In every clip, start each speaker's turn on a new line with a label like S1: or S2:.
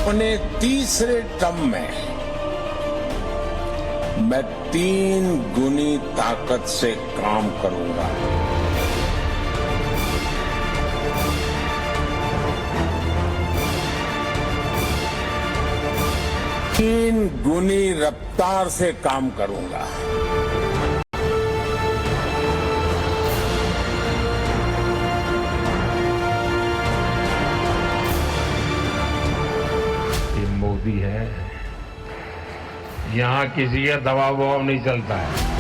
S1: अपने तीसरे टर्म में मैं 3 गुनी ताकत से काम करूंगा। तीन गुनी रफ्तार से काम करूंगा।
S2: ये मोदी है, यहाँ किसी का दबाव वबाव नहीं चलता है।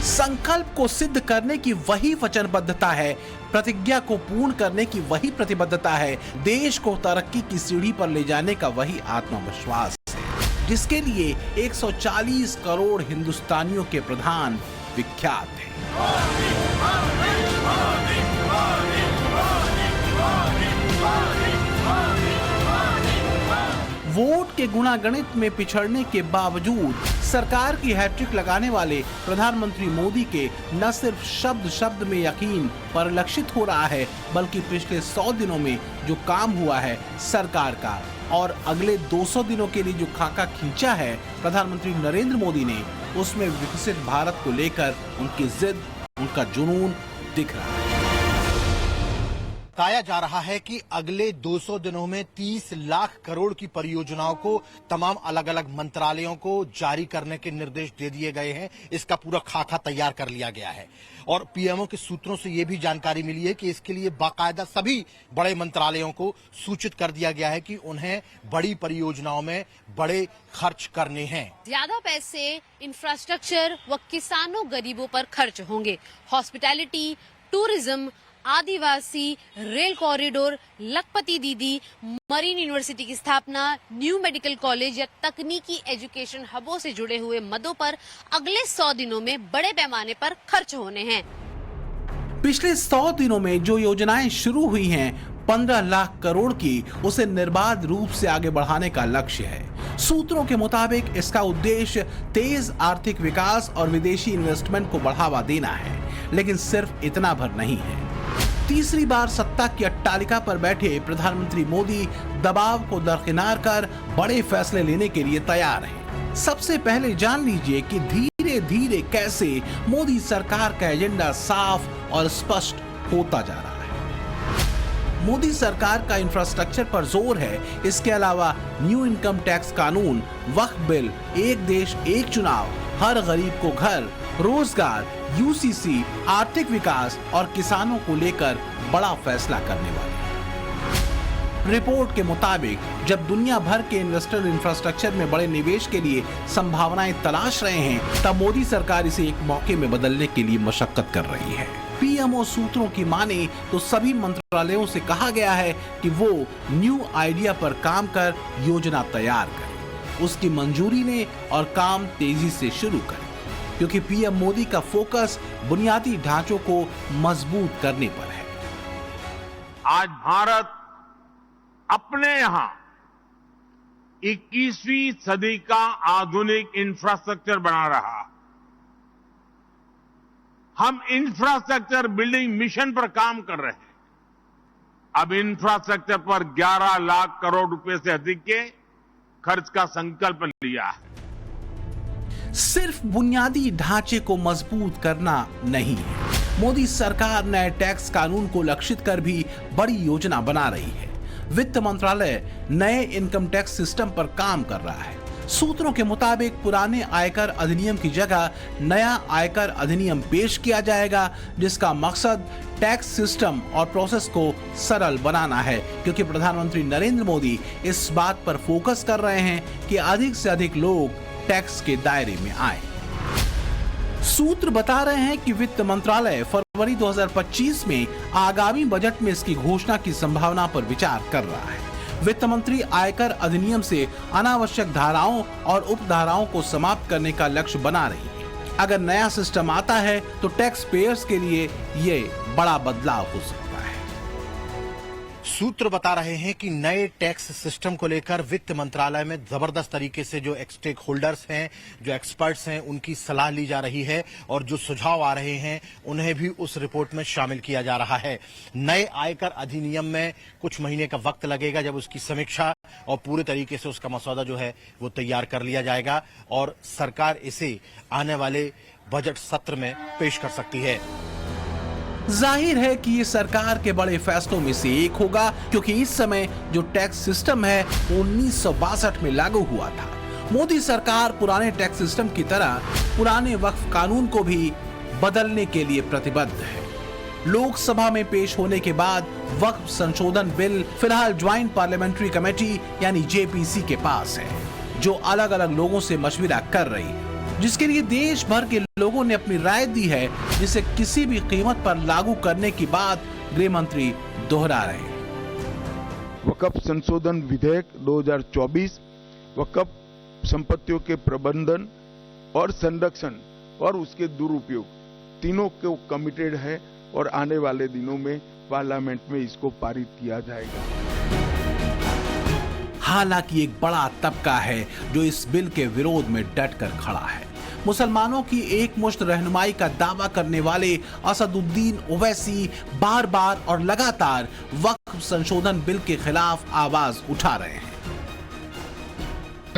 S3: संकल्प को सिद्ध करने की वही वचनबद्धता है, प्रतिज्ञा को पूर्ण करने की वही प्रतिबद्धता है, देश को तरक्की की सीढ़ी पर ले जाने का वही आत्मविश्वास है, जिसके लिए 140 करोड़ हिंदुस्तानियों के प्रधान विख्यात हैं। वोट के गुणागणित में पिछड़ने के बावजूद सरकार की हैट्रिक लगाने वाले प्रधानमंत्री मोदी के न सिर्फ शब्द शब्द में यकीन परिलक्षित हो रहा है, बल्कि पिछले 100 दिनों में जो काम हुआ है सरकार का और अगले 200 दिनों के लिए जो खाका खींचा है प्रधानमंत्री नरेंद्र मोदी ने, उसमें विकसित भारत को लेकर उनकी जिद, उनका जुनून दिख रहा है।
S4: बताया जा रहा है कि अगले 200 दिनों में 30 लाख करोड़ की परियोजनाओं को तमाम अलग अलग मंत्रालयों को जारी करने के निर्देश दे दिए गए हैं। इसका पूरा खाका तैयार कर लिया गया है और पीएमओ के सूत्रों से यह भी जानकारी मिली है कि इसके लिए बाकायदा सभी बड़े मंत्रालयों को सूचित कर दिया गया है कि उन्हें बड़ी परियोजनाओं में बड़े खर्च करने हैं।
S5: ज्यादा पैसे इंफ्रास्ट्रक्चर व किसानों गरीबों पर खर्च होंगे। हॉस्पिटैलिटी, टूरिज्म, आदिवासी, रेल कॉरिडोर, लखपति दीदी, मरीन यूनिवर्सिटी की स्थापना, न्यू मेडिकल कॉलेज या तकनीकी एजुकेशन हबों से जुड़े हुए मदों पर अगले 100 दिनों में बड़े पैमाने पर खर्च होने हैं।
S3: पिछले 100 दिनों में जो योजनाएं शुरू हुई हैं 15 लाख करोड़ की, उसे निर्बाध रूप से आगे बढ़ाने का लक्ष्य है। सूत्रों के मुताबिक इसका उद्देश्य तेज आर्थिक विकास और विदेशी इन्वेस्टमेंट को बढ़ावा देना है, लेकिन सिर्फ इतना भर नहीं है। तीसरी बार सत्ता की अट्टालिका पर बैठे प्रधानमंत्री मोदी दबाव को दरकिनार कर बड़े फैसले लेने के लिए तैयार हैं। सबसे पहले जान लीजिए कि धीरे धीरे कैसे मोदी सरकार का एजेंडा साफ और स्पष्ट होता जा रहा है। मोदी सरकार का इंफ्रास्ट्रक्चर पर जोर है। इसके अलावा न्यू इनकम टैक्स कानून, वक्फ बिल, एक देश एक चुनाव, हर गरीब को घर, रोजगार, यूसीसी, आर्थिक विकास और किसानों को लेकर बड़ा फैसला करने वाले हैं। रिपोर्ट के मुताबिक जब दुनिया भर के इन्वेस्टर इंफ्रास्ट्रक्चर में बड़े निवेश के लिए संभावनाएं तलाश रहे हैं, तब मोदी सरकार इसे एक मौके में बदलने के लिए मशक्कत कर रही है। पीएमओ सूत्रों की माने तो सभी मंत्रालयों से कहा गया है कि वो न्यू आइडिया पर काम कर योजना तैयार करें, उसकी मंजूरी लें और काम तेजी से शुरू करें, क्योंकि पीएम मोदी का फोकस बुनियादी ढांचों को मजबूत करने पर है।
S2: आज भारत अपने यहां 21वीं सदी का आधुनिक इंफ्रास्ट्रक्चर बना रहा। हम इंफ्रास्ट्रक्चर बिल्डिंग मिशन पर काम कर रहे हैं। अब इंफ्रास्ट्रक्चर पर 11 लाख करोड़ रुपए से अधिक के खर्च का संकल्प लिया है।
S3: सिर्फ बुनियादी ढांचे को मजबूत करना नहीं है, मोदी सरकार नए टैक्स कानून को लक्षित कर भी बड़ी योजना बना रही है। वित्त मंत्रालय नए इनकम टैक्स सिस्टम पर काम कर रहा है। सूत्रों के मुताबिक पुराने आयकर अधिनियम की जगह नया आयकर अधिनियम पेश किया जाएगा, जिसका मकसद टैक्स सिस्टम और प्रोसेस को सरल बनाना है, क्योंकि प्रधानमंत्री नरेंद्र मोदी इस बात पर फोकस कर रहे हैं कि अधिक से अधिक लोग टैक्स के दायरे में आए। सूत्र बता रहे हैं कि वित्त मंत्रालय फरवरी 2025 में आगामी बजट में इसकी घोषणा की संभावना पर विचार कर रहा है। वित्त मंत्री आयकर अधिनियम से अनावश्यक धाराओं और उपधाराओं को समाप्त करने का लक्ष्य बना रही है। अगर नया सिस्टम आता है तो टैक्स पेयर्स के लिए ये बड़ा बदलाव हो सकता है।
S4: सूत्र बता रहे हैं कि नए टैक्स सिस्टम को लेकर वित्त मंत्रालय में जबरदस्त तरीके से जो स्टेक होल्डर्स हैं, जो एक्सपर्ट्स हैं, उनकी सलाह ली जा रही है और जो सुझाव आ रहे हैं उन्हें भी उस रिपोर्ट में शामिल किया जा रहा है। नए आयकर अधिनियम में कुछ महीने का वक्त लगेगा जब उसकी समीक्षा और पूरे तरीके से उसका मसौदा जो है वो तैयार कर लिया जाएगा और सरकार इसे आने वाले बजट सत्र में पेश कर सकती है।
S3: जाहिर है कि ये सरकार के बड़े फैसलों में से एक होगा, क्योंकि इस समय जो टैक्स सिस्टम है वो 1962 में लागू हुआ था। मोदी सरकार पुराने टैक्स सिस्टम की तरह पुराने वक्फ कानून को भी बदलने के लिए प्रतिबद्ध है। लोकसभा में पेश होने के बाद वक्फ संशोधन बिल फिलहाल ज्वाइंट पार्लियामेंट्री कमेटी यानी जेपीसी के पास है, जो अलग अलग लोगों से मशविरा कर रही है, जिसके लिए देश भर के लोगों ने अपनी राय दी है, जिसे किसी भी कीमत पर लागू करने की बात गृह मंत्री दोहरा रहे हैं।
S6: वक्फ संशोधन विधेयक 2024 वक्फ संपत्तियों के प्रबंधन और संरक्षण और उसके दुरुपयोग तीनों को कमिटेड है और आने वाले दिनों में पार्लियामेंट में इसको पारित किया जाएगा।
S3: हालांकि एक बड़ा तबका है जो इस बिल के विरोध में डटकर खड़ा है। मुसलमानों की एक मुश्त रहनुमाई का दावा करने वाले असदुद्दीन ओवैसी बार बार और लगातार वक्फ संशोधन बिल के खिलाफ आवाज उठा रहे हैं।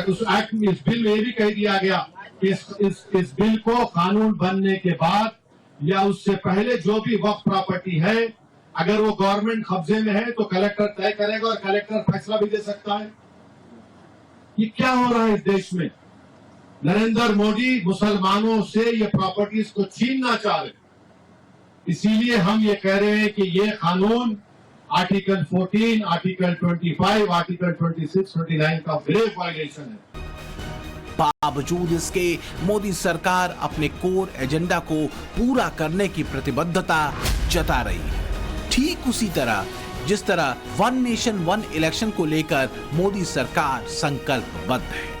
S7: उस एक्ट में, इस बिल में ये भी कह दिया गया कि इस बिल को कानून बनने के बाद या उससे पहले जो भी वक्फ प्रॉपर्टी है, अगर वो गवर्नमेंट कब्जे में है तो कलेक्टर तय करेगा और कलेक्टर फैसला भी दे सकता है। ये क्या हो रहा है इस देश में? नरेंद्र मोदी मुसलमानों से ये प्रॉपर्टीज को छीनना चाह रहे, इसीलिए हम ये कह रहे हैं कि ये कानून आर्टिकल 14, आर्टिकल 25, आर्टिकल 26, 29 का ग्रेव वायलेशन है।
S3: बावजूद इसके मोदी सरकार अपने कोर एजेंडा को पूरा करने की प्रतिबद्धता जता रही है, ठीक उसी तरह जिस तरह वन नेशन वन इलेक्शन को लेकर मोदी सरकार संकल्पबद्ध है।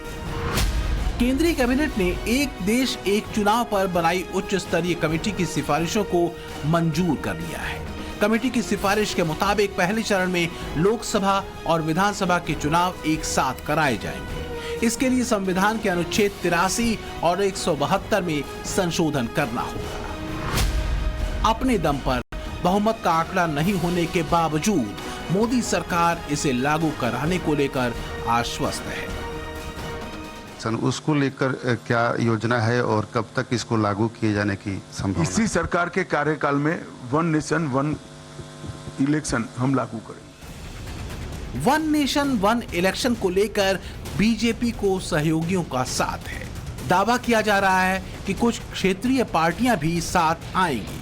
S3: केंद्रीय कैबिनेट ने एक देश एक चुनाव पर बनाई उच्च स्तरीय कमेटी की सिफारिशों को मंजूर कर लिया है। कमेटी की सिफारिश के मुताबिक पहले चरण में लोकसभा और विधानसभा के चुनाव एक साथ कराए जाएंगे। इसके लिए संविधान के अनुच्छेद 83 और 172 में संशोधन करना होगा। अपने दम पर बहुमत का आंकड़ा नहीं होने के बावजूद मोदी सरकार इसे लागू कराने को लेकर आश्वस्त है।
S8: उसको लेकर क्या योजना है और कब तक इसको लागू किए जाने की संभावना?
S6: इसी सरकार के कार्यकाल में वन नेशन वन इलेक्शन हम लागू करेंगे।
S3: वन नेशन वन इलेक्शन को लेकर बीजेपी को सहयोगियों का साथ है। दावा किया जा रहा है कि कुछ क्षेत्रीय पार्टियां भी साथ आएंगी।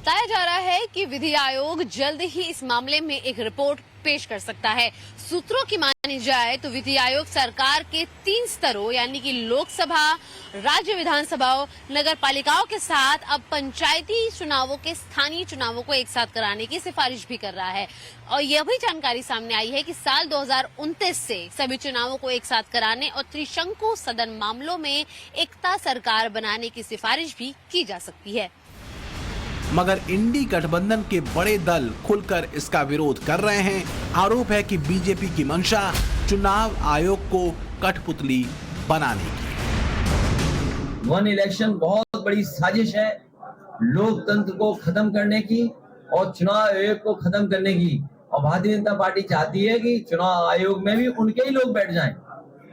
S5: बताया जा रहा है कि विधि आयोग जल्द ही इस मामले में एक रिपोर्ट पेश कर सकता है। सूत्रों की मानी जाए तो विधि आयोग सरकार के 3 स्तरों यानी कि लोकसभा, राज्य विधानसभाओं, नगर पालिकाओं के साथ अब पंचायती चुनावों के स्थानीय चुनावों को एक साथ कराने की सिफारिश भी कर रहा है। और यह भी जानकारी सामने आई है कि साल 2029 से सभी चुनावों को एक साथ कराने और त्रिशंकु सदन मामलों में एकता सरकार बनाने की सिफारिश भी की जा सकती है।
S3: मगर इंडी गठबंधन के बड़े दल खुलकर इसका विरोध कर रहे हैं। आरोप है कि बीजेपी की मंशा चुनाव आयोग को कठपुतली बनाने की।
S9: वन इलेक्शन बहुत बड़ी साजिश है लोकतंत्र को खत्म करने की और चुनाव आयोग को खत्म करने की। और भारतीय जनता पार्टी चाहती है कि चुनाव आयोग में भी उनके ही लोग बैठ जाएं।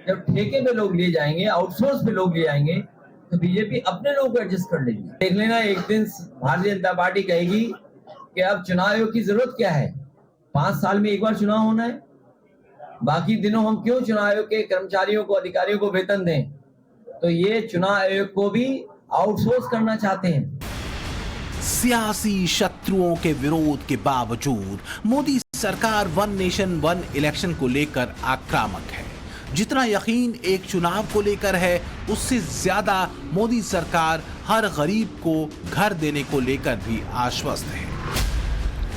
S9: जब ठेके पे लोग लिए जाएंगे, आउटसोर्स पे लोग लिए जाएंगे, तो बीजेपी अपने लोगों को एडजस्ट कर लेगी। देख लेना, एक दिन भारतीय जनता पार्टी कहेगी कि अब चुनाव आयोग की जरूरत क्या है, 5 साल में एक बार चुनाव होना है, बाकी दिनों हम क्यों चुनाव आयोग के कर्मचारियों को, अधिकारियों को वेतन दें। तो ये चुनाव आयोग को भी आउटसोर्स करना चाहते हैं।
S3: सियासी शत्रुओं के विरोध के बावजूद मोदी सरकार वन नेशन वन इलेक्शन को लेकर आक्रामक है। जितना यकीन एक चुनाव को लेकर है, उससे ज्यादा मोदी सरकार हर गरीब को घर देने को लेकर भी आश्वस्त है।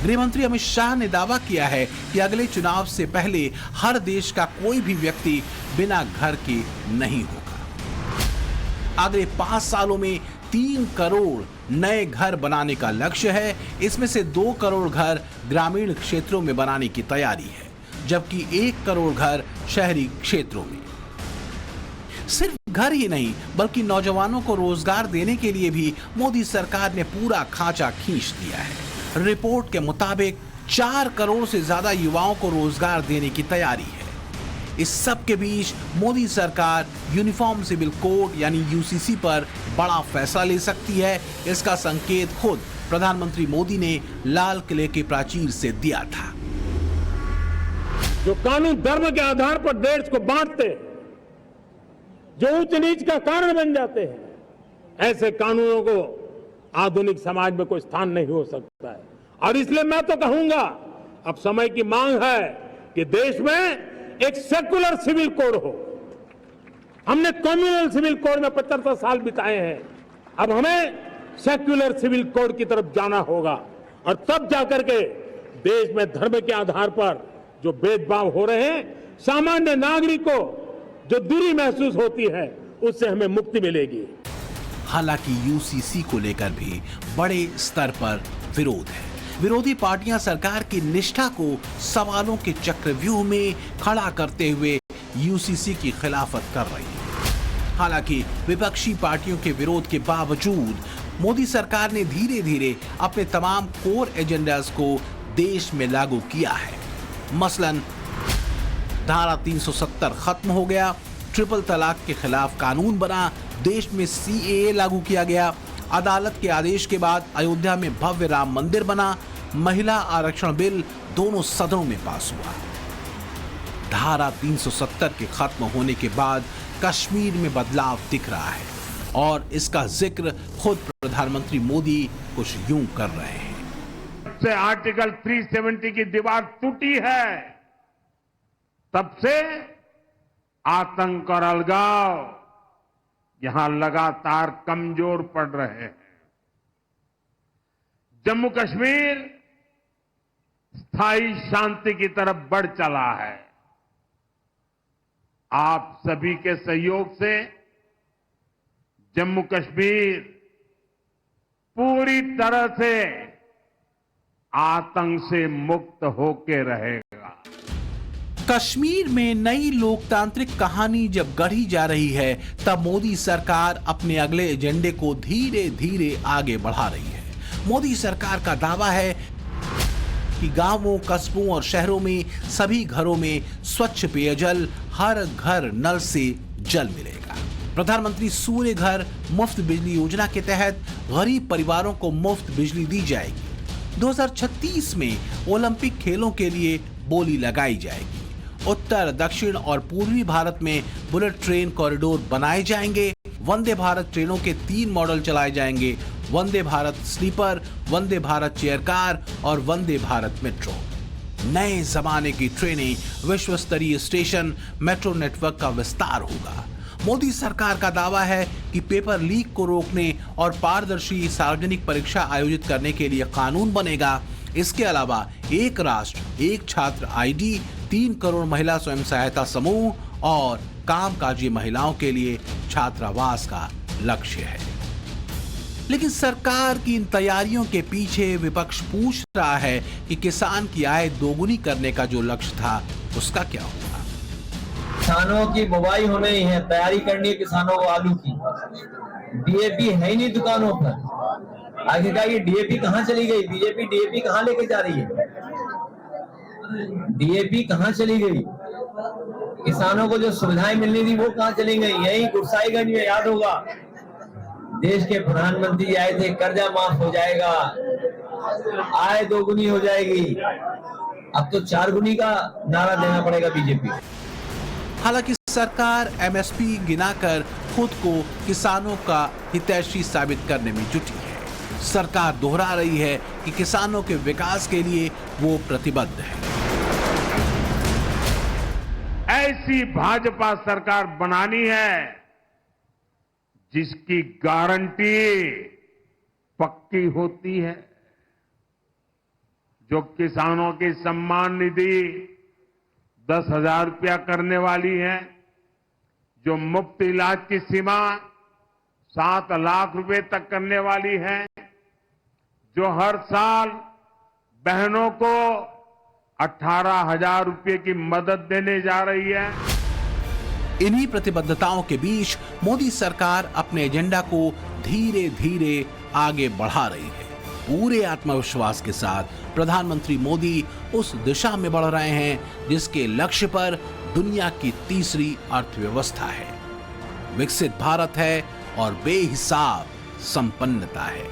S3: गृह मंत्री अमित शाह ने दावा किया है कि अगले चुनाव से पहले हर देश का कोई भी व्यक्ति बिना घर के नहीं होगा। अगले 5 सालों में 3 करोड़ नए घर बनाने का लक्ष्य है। इसमें से 2 करोड़ घर ग्रामीण क्षेत्रों में बनाने की तैयारी है, जबकि 1 करोड़ घर शहरी क्षेत्रों में। सिर्फ घर ही नहीं बल्कि नौजवानों को रोजगार देने के लिए भी मोदी सरकार ने पूरा खांचा खींच दिया है। रिपोर्ट के मुताबिक 4 करोड़ से ज्यादा युवाओं को रोजगार देने की तैयारी है। इस सब के बीच मोदी सरकार यूनिफॉर्म सिविल कोड यानी यूसीसी पर बड़ा फैसला ले सकती है। इसका संकेत खुद प्रधानमंत्री मोदी ने लाल किले के प्राचीर से दिया था।
S2: जो कानून धर्म के आधार पर देश को बांटते, जो उच्च नीच का कारण बन जाते हैं, ऐसे कानूनों को आधुनिक समाज में कोई स्थान नहीं हो सकता है। और इसलिए मैं तो कहूंगा, अब समय की मांग है कि देश में एक सेकुलर सिविल कोड हो। हमने कम्युनल सिविल कोड में 75 साल बिताए हैं, अब हमें सेक्युलर सिविल कोड की तरफ जाना होगा और तब जाकर के देश में धर्म के आधार पर जो भेदभाव हो रहे हैं, सामान्य नागरिक को जो दूरी महसूस होती है, उससे हमें मुक्ति मिलेगी।
S3: हालांकि यूसीसी को लेकर भी बड़े स्तर पर विरोध है। विरोधी पार्टियां सरकार की निष्ठा को सवालों के चक्रव्यूह में खड़ा करते हुए यूसीसी की खिलाफत कर रही है। हालांकि विपक्षी पार्टियों के विरोध के बावजूद मोदी सरकार ने धीरे धीरे अपने तमाम कोर एजेंडास को देश में लागू किया है। मसलन धारा 370 खत्म हो गया, ट्रिपल तलाक के खिलाफ कानून बना, देश में सीएए लागू किया गया, अदालत के आदेश के बाद अयोध्या में भव्य राम मंदिर बना, महिला आरक्षण बिल दोनों सदनों में पास हुआ। धारा 370 के खत्म होने के बाद कश्मीर में बदलाव दिख रहा है और इसका जिक्र खुद प्रधानमंत्री मोदी कुछ यूं कर रहे हैं।
S2: जब से आर्टिकल 370 की दीवार टूटी है, तब से आतंक और अलगाव यहां लगातार कमजोर पड़ रहे हैं। जम्मू कश्मीर स्थायी शांति की तरफ बढ़ चला है। आप सभी के सहयोग से जम्मू कश्मीर पूरी तरह से आतंक से मुक्त होके रहेगा।
S3: कश्मीर में नई लोकतांत्रिक कहानी जब गढ़ी जा रही है, तब मोदी सरकार अपने अगले एजेंडे को धीरे धीरे आगे बढ़ा रही है। मोदी सरकार का दावा है कि गांवों, कस्बों और शहरों में सभी घरों में स्वच्छ पेयजल, हर घर नल से जल मिलेगा। प्रधानमंत्री सूर्य घर मुफ्त बिजली योजना के तहत गरीब परिवारों को मुफ्त बिजली दी जाएगी। 2036 में ओलंपिक खेलों के लिए बोली लगाई जाएगी। उत्तर, दक्षिण और पूर्वी भारत में बुलेट ट्रेन कॉरिडोर बनाए जाएंगे। वंदे भारत ट्रेनों के 3 मॉडल चलाए जाएंगे, Vande Bharat sleeper, Vande Bharat chair car और वंदे भारत मेट्रो। नए जमाने की ट्रेनें, विश्व स्तरीय स्टेशन, मेट्रो नेटवर्क का विस्तार होगा। मोदी सरकार का दावा है कि पेपर लीक को रोकने और पारदर्शी सार्वजनिक परीक्षा आयोजित करने के लिए कानून बनेगा। इसके अलावा एक राष्ट्र एक छात्र आईडी, 3 करोड़ महिला स्वयं सहायता समूह और कामकाजी महिलाओं के लिए छात्रावास का लक्ष्य है। लेकिन सरकार की इन तैयारियों के पीछे विपक्ष पूछ रहा है कि किसान की आय दोगुनी करने का जो लक्ष्य था, उसका क्या होगा?
S9: किसानों की बुवाई होने ही है, तैयारी करनी है किसानों को आलू की। डीएपी है ही नहीं दुकानों पर। आखिरकार ये डीएपी कहाँ चली गई? बीजेपी डीएपी कहाँ लेके जा रही है? डीएपी कहाँ चली गई? किसानों को जो सुविधाएं मिलनी थी वो कहाँ चली गई? यही गुरसाईगंज में याद होगा, देश के प्रधानमंत्री आए थे, कर्जा माफ हो जाएगा, आय दोगुनी हो जाएगी। अब तो 4 गुनी का नारा देना पड़ेगा बीजेपी।
S3: हालांकि सरकार एमएसपी गिनाकर खुद को किसानों का हितैषी साबित करने में जुटी है। सरकार दोहरा रही है कि किसानों के विकास के लिए वो प्रतिबद्ध है।
S2: ऐसी भाजपा सरकार बनानी है जिसकी गारंटी पक्की होती है, जो किसानों की सम्मान निधि 10,000 रुपया करने वाली है, जो मुफ्त इलाज की सीमा 7 लाख रुपए तक करने वाली है, जो हर साल बहनों को 18,000 रुपए की मदद देने जा रही है।
S3: इन्हीं प्रतिबद्धताओं के बीच मोदी सरकार अपने एजेंडा को धीरे धीरे आगे बढ़ा रही है। पूरे आत्मविश्वास के साथ प्रधानमंत्री मोदी उस दिशा में बढ़ रहे हैं जिसके लक्ष्य पर दुनिया की तीसरी अर्थव्यवस्था है, विकसित भारत है और बेहिसाब संपन्नता है।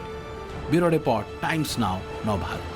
S3: ब्यूरो रिपोर्ट, टाइम्स नाउ, नव भारत।